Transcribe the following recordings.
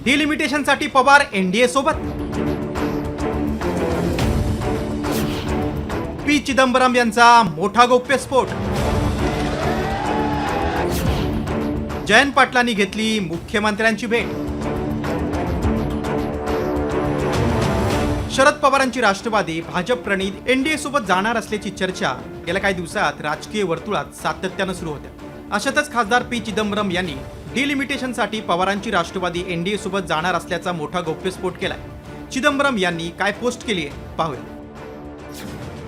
डिलिमिटेशनसाठी Pawar NDA सोबत. P Chidambaram यांचा मोठा गौप्यस्फोट. जयंत पाटलांनी घेतली मुख्यमंत्र्यांची भेट. शरद पवारांची राष्ट्रवादी भाजप प्रणित एनडीए सोबत जाणार असल्याची चर्चा गेल्या काही दिवसात राजकीय वर्तुळात सातत्यानं सुरू होत्या. अशातच खासदार पी चिदंबरम यांनी डिलिमिटेशनसाठी पवारांची राष्ट्रवादी एनडीए सोबत जाणार असल्याचा मोठा गौप्यस्फोट केलाय. चिदंबरम यांनी काय पोस्ट केली आहे पाहूया.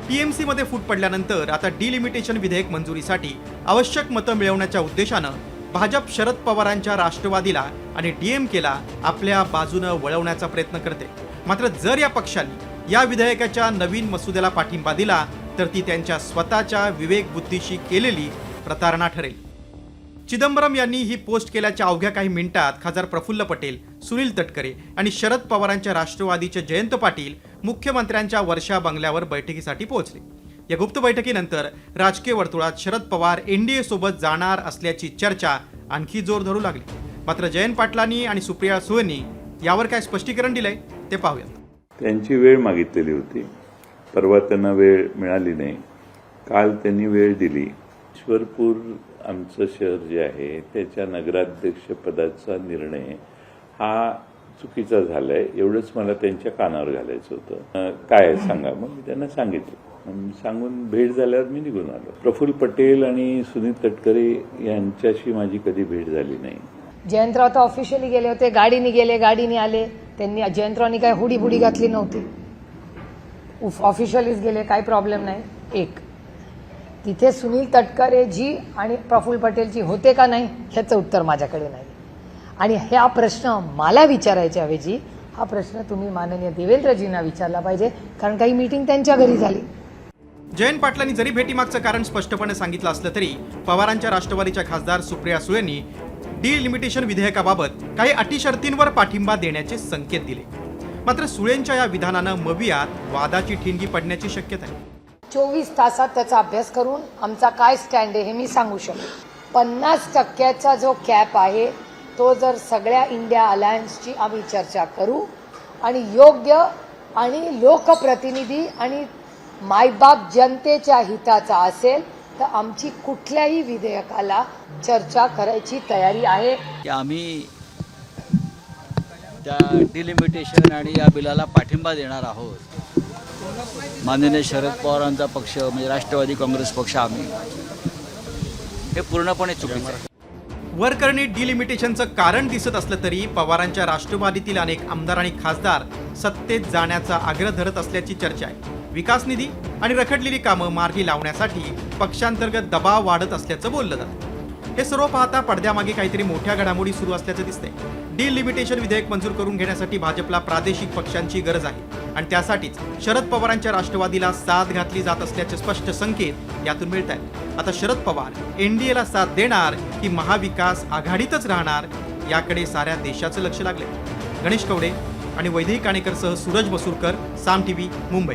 टीएमसी मध्ये फूट पडल्यानंतर आता डिलिमिटेशन विधेयक मंजुरीसाठी आवश्यक मतं मिळवण्याच्या उद्देशानं भाजप शरद पवारांच्या राष्ट्रवादीला आणि डीएमकेला आपल्या बाजूनं वळवण्याचा प्रयत्न करते. मात्र जर या पक्षांनी या विधेयकाच्या नवीन मसुद्याला पाठिंबा दिला तर ती त्यांच्या स्वतःच्या विवेकबुद्धीशी केलेली प्रतारणा ठरेल. चिदंबरम यांनी ही पोस्ट केल्याच्या अवघ्या काही मिनिटात खासदार प्रफुल्ल पटेल, सुनील तटकरे आणि शरद पवारांच्या राष्ट्रवादीचे जयंत पाटील मुख्यमंत्र्यांच्या वर्षा बंगल्यावर बैठकीसाठी पोहोचले. या गुप्त बैठकीनंतर राजकीय वर्तुळात शरद पवार एनडीए सोबत जाणार असल्याची चर्चा आणखी जोर धरू लागली. मात्र जयंत पाटलांनी आणि सुप्रिया सुळेंनी यावर काय स्पष्टीकरण दिलंय ते पाहूयात. त्यांची वेळ मागितलेली होती, परवा त्यांना वेळ मिळाली नाही. काल त्यांनी वेळ दिली. ईश्वरपूर आमचं शहर जे आहे त्याच्या नगराध्यक्ष पदाचा निर्णय हा चुकीचा झालाय एवढंच मला त्यांच्या कानावर घालायचं होतं. काय सांगा, मग मी त्यांना सांगितलं. सांगून भेट झाल्यावर मी निघून आलो. प्रफुल्ल पटेल आणि सुनील तटकरे यांच्याशी माझी कधी भेट झाली नाही. जयंतराव तर ऑफिशियली गेले होते, गाडीने गेले, गाडीने आले. त्यांनी जयंतरावनी काय हुडी बुडी घातली नव्हती, ऑफिशियलीच गेले, काही प्रॉब्लेम नाही. एक तिथे सुनील तटकरे जी आणि प्रफुल्ल पटेलची होते का नाही ह्याचं उत्तर माझ्याकडे नाही. आणि हा प्रश्न मला विचारायच्या ऐवजी हा प्रश्न तुम्ही माननीय देवेंद्रजींना विचारला पाहिजे, कारण काही मीटिंग त्यांच्या घरी झाली. जयंत पाटलांनी जरी भेटीमागचं कारण स्पष्टपणे सांगितलं असलं तरी पवारांच्या राष्ट्रवादीच्या खासदार सुप्रिया सुळेंनी डिलिमिटेशन विधेयकाबाबत काही अटी शर्तींवर पाठिंबा देण्याचे संकेत दिले. मात्र सुळेंच्या या विधानानं मवियात वादाची ठिणगी पडण्याची शक्यता आहे. 24 तासात त्याचा अभ्यास करून आमचा काय स्टँड आहे हे मी सांगू शकतो. 50% जो कॅप आहे तो जर सगळ्या इंडिया अलायन्सची आम्ही चर्चा करू आणि योग्य आणि लोकप्रतिनिधी आणि मायबाप जनतेच्या हिताचा असेल तर आमची कुठल्याही विधेयकाला चर्चा करायची तयारी आहे. की आम्ही त्या डिलिमिटेशन आणि या बिलाला पाठिंबा देणार आहोत. माननीय शरद पवारांचा पक्ष म्हणजे राष्ट्रवादी काँग्रेस पक्ष आम्ही हे पूर्णपणे चुकीचं आहे. वरकरणी डिलिमिटेशनचं कारण दिसत असलं तरी पवारांच्या राष्ट्रवादीतील अनेक आमदार आणि खासदार सत्तेत जाण्याचा आग्रह धरत असल्याची चर्चा आहे. विकास निधी आणि रखडलेली कामं मार्गी लावण्यासाठी पक्षांतर्गत दबाव वाढत असल्याचं बोललं जातं. हे सर्व पाहता पडद्यामागे काहीतरी मोठ्या घडामोडी सुरू असल्याचं दिसतंय. डिलिमिटेशन विधेयक मंजूर करून घेण्यासाठी भाजपला प्रादेशिक पक्षांची गरज आहे आणि त्यासाठीच शरद पवारांच्या राष्ट्रवादीला साथ घातली जात असल्याचे स्पष्ट संकेत यातून मिळत आहेत. आता शरद पवार एनडीएला साथ देणार की महाविकास आघाडीतच राहणार याकडे साऱ्या देशाचं लक्ष लागले. गणेश कवडे आणि वैदेही काणेकरसह सूरज मसूरकर, साम टीव्ही, मुंबई.